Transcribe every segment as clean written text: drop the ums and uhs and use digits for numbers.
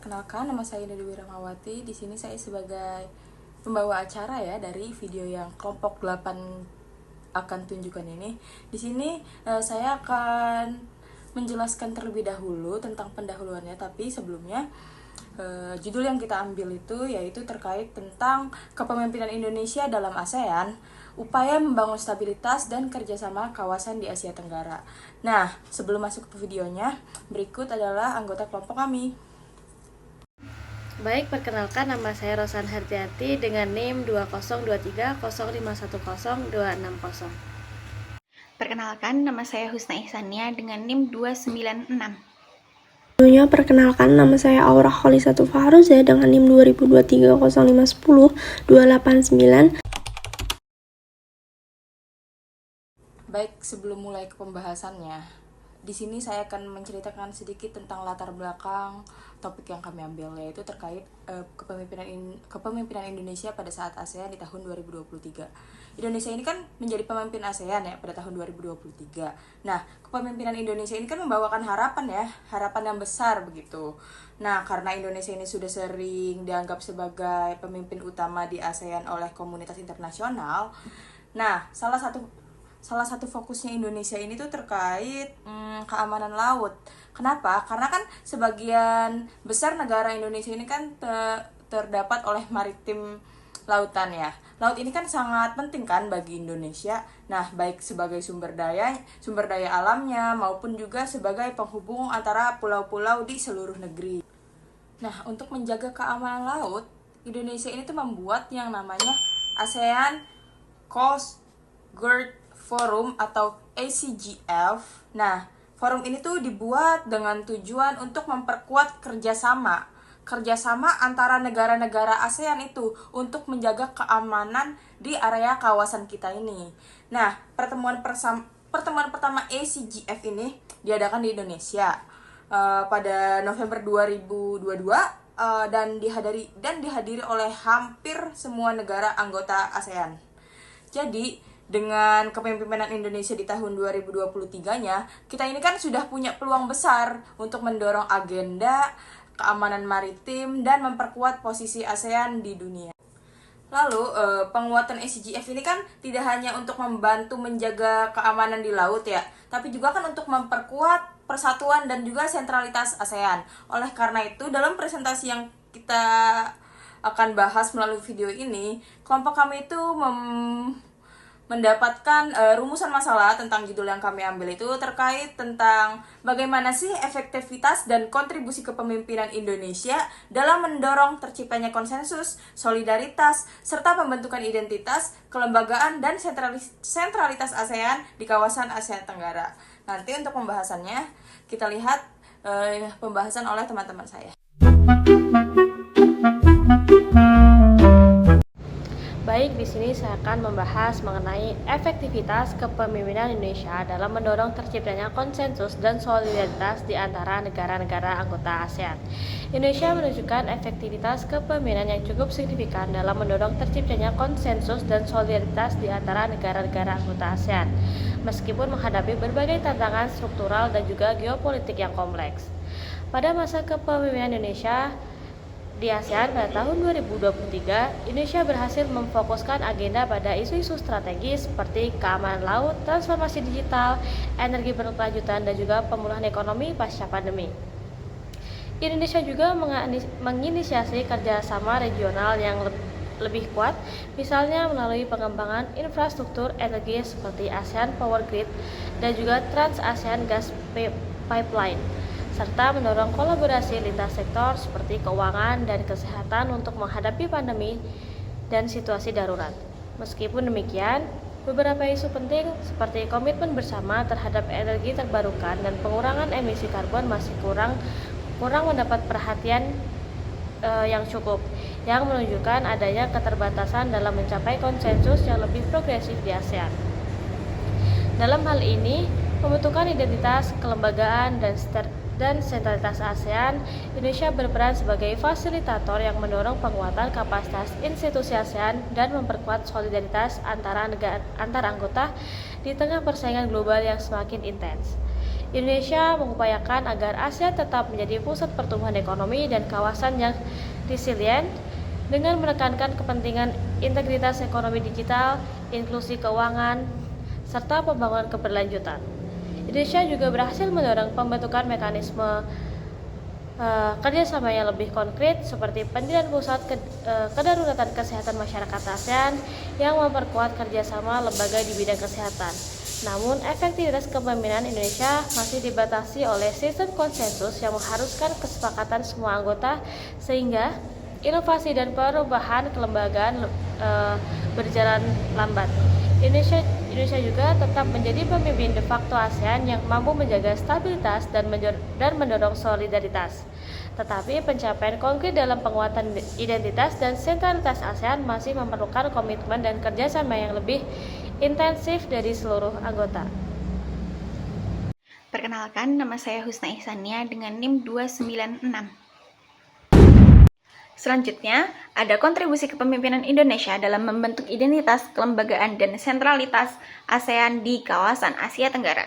Perkenalkan, nama saya Dewi Ramawati. Di sini saya sebagai pembawa acara ya dari video yang kelompok 8 akan tunjukkan ini. Di sini saya akan menjelaskan terlebih dahulu tentang pendahuluannya, tapi sebelumnya judul yang kita ambil itu yaitu terkait tentang kepemimpinan Indonesia dalam ASEAN, upaya membangun stabilitas dan kerjasama kawasan di Asia Tenggara. Nah, sebelum masuk ke videonya, berikut adalah anggota kelompok kami. Baik, perkenalkan, nama saya Rosan Hartiati dengan NIM 202305102660. Perkenalkan, nama saya Husna Ihsania dengan NIM 296. Selanjutnya, perkenalkan, nama saya Aura Kholisatu Fahruzah dengan NIM 202305102889. Baik, sebelum mulai ke pembahasannya, di sini saya akan menceritakan sedikit tentang latar belakang topik yang kami ambil, yaitu terkait kepemimpinan Indonesia pada saat ASEAN di tahun 2023. Indonesia ini kan menjadi pemimpin ASEAN ya pada tahun 2023. Nah, kepemimpinan Indonesia ini kan membawakan harapan yang besar begitu. Nah, karena Indonesia ini sudah sering dianggap sebagai pemimpin utama di ASEAN oleh komunitas internasional. Nah, salah satu fokusnya Indonesia ini tuh terkait keamanan laut. Kenapa? Karena kan sebagian besar negara Indonesia ini kan terdapat oleh maritim lautan ya. Laut ini kan sangat penting kan bagi Indonesia. Nah, baik sebagai sumber daya alamnya maupun juga sebagai penghubung antara pulau-pulau di seluruh negeri. Nah, untuk menjaga keamanan laut, Indonesia ini tuh membuat yang namanya ASEAN Coast Guard Forum atau ACGF. Nah, forum ini tuh dibuat dengan tujuan untuk memperkuat kerjasama antara negara-negara ASEAN itu untuk menjaga keamanan di area kawasan kita ini. Nah, pertemuan pertama ACGF ini diadakan di Indonesia pada November 2022 dan dihadiri oleh hampir semua negara anggota ASEAN. Jadi, dengan kepemimpinan Indonesia di tahun 2023-nya, kita ini kan sudah punya peluang besar untuk mendorong agenda keamanan maritim dan memperkuat posisi ASEAN di dunia. Lalu, penguatan ACGF ini kan tidak hanya untuk membantu menjaga keamanan di laut ya, tapi juga kan untuk memperkuat persatuan dan juga sentralitas ASEAN. Oleh karena itu, dalam presentasi yang kita akan bahas melalui video ini, kelompok kami itu mendapatkan rumusan masalah tentang judul yang kami ambil itu terkait tentang bagaimana sih efektivitas dan kontribusi kepemimpinan Indonesia dalam mendorong terciptanya konsensus, solidaritas, serta pembentukan identitas, kelembagaan, dan sentralitas ASEAN di kawasan Asia Tenggara. Nanti untuk pembahasannya, kita lihat pembahasan oleh teman-teman saya. Baik, di sini saya akan membahas mengenai efektivitas kepemimpinan Indonesia dalam mendorong terciptanya konsensus dan solidaritas di antara negara-negara anggota ASEAN. Indonesia menunjukkan efektivitas kepemimpinan yang cukup signifikan dalam mendorong terciptanya konsensus dan solidaritas di antara negara-negara anggota ASEAN, meskipun menghadapi berbagai tantangan struktural dan juga geopolitik yang kompleks. Pada masa kepemimpinan Indonesia di ASEAN pada tahun 2023, Indonesia berhasil memfokuskan agenda pada isu-isu strategis seperti keamanan laut, transformasi digital, energi berkelanjutan, dan juga pemulihan ekonomi pasca pandemi. Indonesia juga menginisiasi kerjasama regional yang lebih kuat, misalnya melalui pengembangan infrastruktur energi seperti ASEAN Power Grid dan juga Trans-ASEAN Gas Pipeline, serta mendorong kolaborasi lintas sektor seperti keuangan dan kesehatan untuk menghadapi pandemi dan situasi darurat. Meskipun demikian, beberapa isu penting seperti komitmen bersama terhadap energi terbarukan dan pengurangan emisi karbon masih kurang mendapat perhatian yang cukup, yang menunjukkan adanya keterbatasan dalam mencapai konsensus yang lebih progresif di ASEAN. Dalam hal ini, pembentukan identitas, kelembagaan, dan sentralitas ASEAN, Indonesia berperan sebagai fasilitator yang mendorong penguatan kapasitas institusi ASEAN dan memperkuat solidaritas antar anggota di tengah persaingan global yang semakin intens. Indonesia mengupayakan agar ASEAN tetap menjadi pusat pertumbuhan ekonomi dan kawasan yang resilient dengan menekankan kepentingan integritas ekonomi digital, inklusi keuangan, serta pembangunan keberlanjutan. Indonesia juga berhasil mendorong pembentukan mekanisme kerjasama yang lebih konkret seperti pendirian pusat kedaruratan kesehatan masyarakat ASEAN yang memperkuat kerjasama lembaga di bidang kesehatan. Namun, efektivitas kepemimpinan Indonesia masih dibatasi oleh sistem konsensus yang mengharuskan kesepakatan semua anggota sehingga inovasi dan perubahan kelembagaan berjalan lambat. Indonesia juga tetap menjadi pemimpin de facto ASEAN yang mampu menjaga stabilitas dan mendorong solidaritas. Tetapi pencapaian konkret dalam penguatan identitas dan sentralitas ASEAN masih memerlukan komitmen dan kerjasama yang lebih intensif dari seluruh anggota. Perkenalkan, nama saya Husna Ihsania dengan NIM 296. Selanjutnya, ada kontribusi kepemimpinan Indonesia dalam membentuk identitas, kelembagaan, dan sentralitas ASEAN di kawasan Asia Tenggara.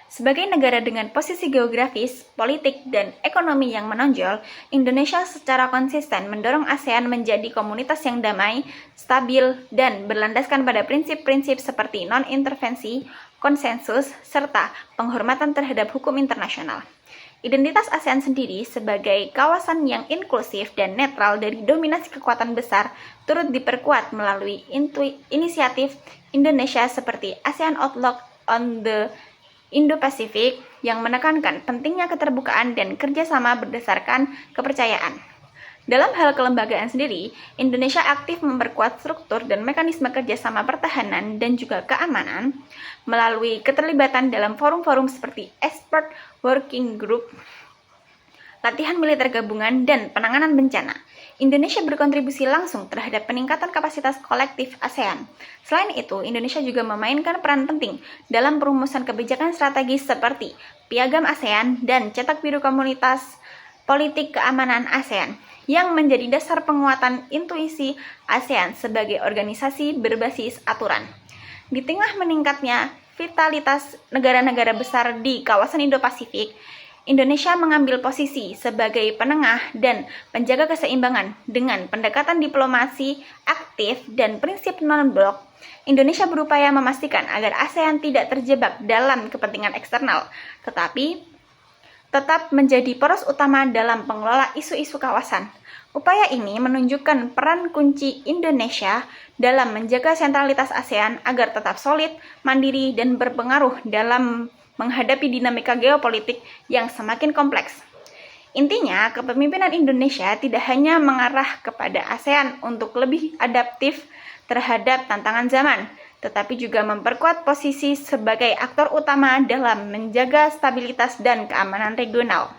Sebagai negara dengan posisi geografis, politik, dan ekonomi yang menonjol, Indonesia secara konsisten mendorong ASEAN menjadi komunitas yang damai, stabil, dan berlandaskan pada prinsip-prinsip seperti non-intervensi, konsensus, serta penghormatan terhadap hukum internasional. Identitas ASEAN sendiri sebagai kawasan yang inklusif dan netral dari dominasi kekuatan besar turut diperkuat melalui inisiatif Indonesia seperti ASEAN Outlook on the Indo-Pacific yang menekankan pentingnya keterbukaan dan kerjasama berdasarkan kepercayaan. Dalam hal kelembagaan sendiri, Indonesia aktif memperkuat struktur dan mekanisme kerjasama pertahanan dan juga keamanan melalui keterlibatan dalam forum-forum seperti Expert Working Group, latihan militer gabungan, dan penanganan bencana. Indonesia berkontribusi langsung terhadap peningkatan kapasitas kolektif ASEAN. Selain itu, Indonesia juga memainkan peran penting dalam perumusan kebijakan strategis seperti Piagam ASEAN dan Cetak Biru Komunitas Politik Keamanan ASEAN, yang menjadi dasar penguatan intuisi ASEAN sebagai organisasi berbasis aturan. Di tengah meningkatnya vitalitas negara-negara besar di kawasan Indo-Pasifik, Indonesia mengambil posisi sebagai penengah dan penjaga keseimbangan dengan pendekatan diplomasi aktif dan prinsip non-blok. Indonesia berupaya memastikan agar ASEAN tidak terjebak dalam kepentingan eksternal, tetapi tetap menjadi poros utama dalam pengelola isu-isu kawasan. Upaya ini menunjukkan peran kunci Indonesia dalam menjaga sentralitas ASEAN agar tetap solid, mandiri, dan berpengaruh dalam menghadapi dinamika geopolitik yang semakin kompleks. Intinya, kepemimpinan Indonesia tidak hanya mengarah kepada ASEAN untuk lebih adaptif terhadap tantangan zaman, tetapi juga memperkuat posisi sebagai aktor utama dalam menjaga stabilitas dan keamanan regional.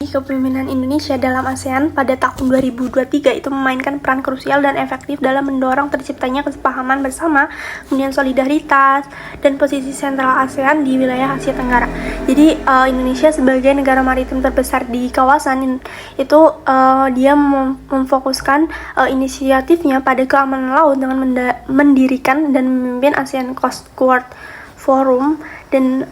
Kepemimpinan Indonesia dalam ASEAN pada tahun 2023 itu memainkan peran krusial dan efektif dalam mendorong terciptanya kesepahaman bersama, kemudian solidaritas, dan posisi sentral ASEAN di wilayah Asia Tenggara. Jadi Indonesia sebagai negara maritim terbesar di kawasan itu dia memfokuskan inisiatifnya pada keamanan laut dengan mendirikan dan memimpin ASEAN Coast Guard Forum dan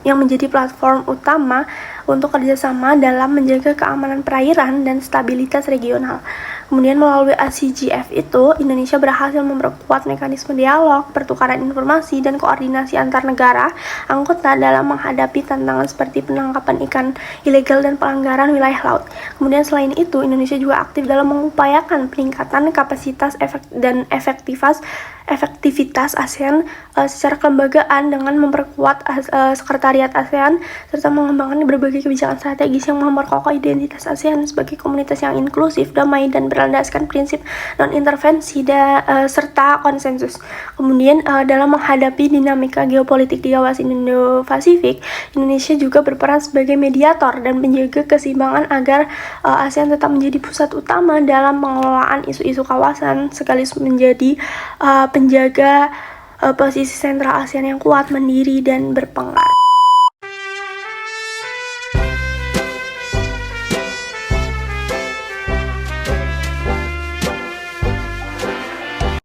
yang menjadi platform utama untuk kerjasama dalam menjaga keamanan perairan dan stabilitas regional. Kemudian melalui ACGF itu, Indonesia berhasil memperkuat mekanisme dialog, pertukaran informasi, dan koordinasi antar negara anggota dalam menghadapi tantangan seperti penangkapan ikan ilegal dan pelanggaran wilayah laut. Kemudian selain itu, Indonesia juga aktif dalam mengupayakan peningkatan kapasitas dan efektivitas ASEAN secara kelembagaan dengan memperkuat sekretariat ASEAN serta mengembangkan berbagai kebijakan strategis yang memperkokoh identitas ASEAN sebagai komunitas yang inklusif, damai, dan berlandaskan prinsip non-intervensi serta konsensus. Kemudian dalam menghadapi dinamika geopolitik di kawasan Indo-Pasifik, Indonesia juga berperan sebagai mediator dan penjaga keseimbangan agar ASEAN tetap menjadi pusat utama dalam pengelolaan isu-isu kawasan sekaligus menjadi penjaga posisi sentral ASEAN yang kuat, mandiri, dan berpengaruh.